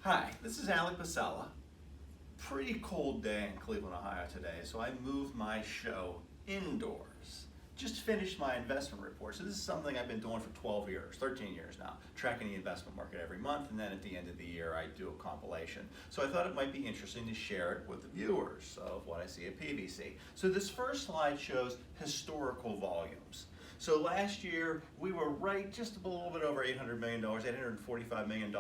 Hi, this is Alec Pacella. Pretty cold day in Cleveland, Ohio today, so I moved my show indoors. Just finished my investment report. So this is something I've been doing for 12 years, 13 years now, tracking the investment market every month, and then at the end of the year I do a compilation. So I thought it might be interesting to share it with the viewers of what I see at PVC. So this first slide shows historical volumes. So last year, we were right just a little bit over $800 million, $845 million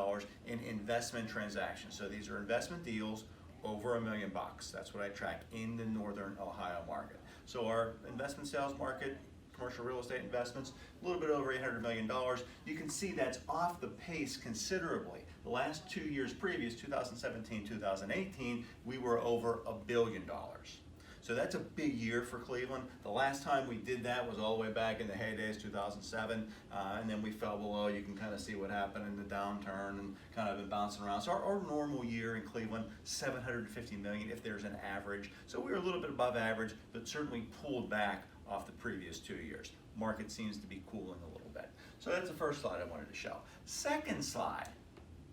in investment transactions. So these are investment deals over $1 million. That's what I track in the Northern Ohio market. So our investment sales market, commercial real estate investments, a little bit over $800 million. You can see that's off the pace considerably. The last 2 years previous, 2017, 2018, we were over $1 billion. So that's a big year for Cleveland. The last time we did that was all the way back in the heydays, 2007, and then we fell below. You can kind of see what happened in the downturn and kind of been bouncing around. So our normal year in Cleveland, $750 million if there's an average. So we were a little bit above average, but certainly pulled back off the previous 2 years. Market seems to be cooling a little bit. So that's the first slide I wanted to show. Second slide,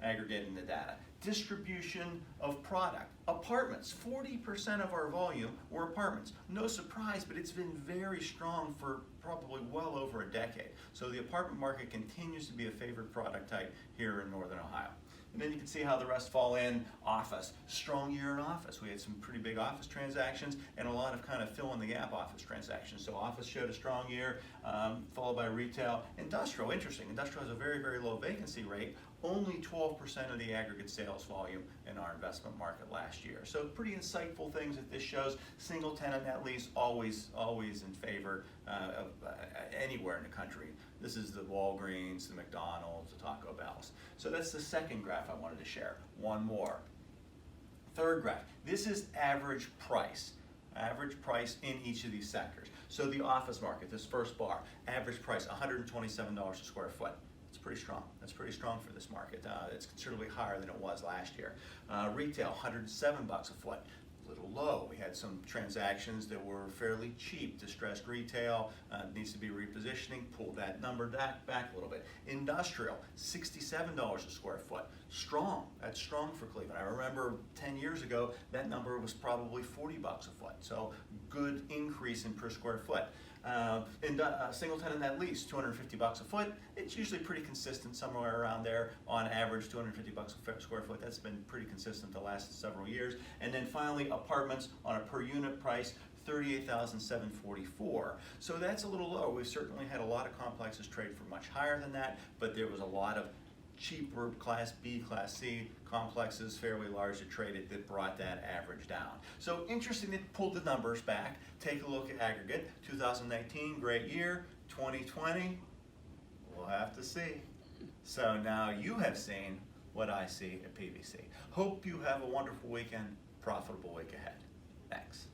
aggregating the data. Distribution of product. Apartments, 40% of our volume were apartments. No surprise, but it's been very strong for probably well over a decade. So the apartment market continues to be a favorite product type here in Northern Ohio. And then you can see how the rest fall in. Office, strong year in office. We had some pretty big office transactions and a lot of kind of fill in the gap office transactions. So office showed a strong year, followed by retail. Industrial, interesting. Industrial has a very, very low vacancy rate. Only 12% of the aggregate sales volume in our investment market last year. So pretty insightful things that this shows. Single tenant net lease, always in favor of anywhere in the country. This is the Walgreens, the McDonald's, the Taco Bells. So that's the second graph I wanted to share. One more. Third graph. This is average price. Average price in each of these sectors. So the office market, this first bar, average price $127 a square foot. It's pretty strong. That's pretty strong for this market. It's considerably higher than it was last year. Retail, $107 a foot. A little low. We had some transactions that were fairly cheap. Distressed retail needs to be repositioning. Pull that number back a little bit. Industrial, $67 a square foot. Strong. That's strong for Cleveland. I remember 10 years ago that number was probably $40 a foot. So good increase in per square foot. Single tenant net lease, $250 a foot. It's usually pretty consistent, somewhere around there. On average, $250 a square foot. That's been pretty consistent the last several years. And then finally, apartments on a per unit price, $38,744. So that's a little low. We've certainly had a lot of complexes trade for much higher than that, but there was a lot of cheaper Class B, Class C complexes, fairly large, that traded that brought that average down. So interesting that pulled the numbers back. Take a look at aggregate. 2019, great year. 2020, we'll have to see. So now you have seen what I see at PVC. Hope you have a wonderful weekend, profitable week ahead. Thanks.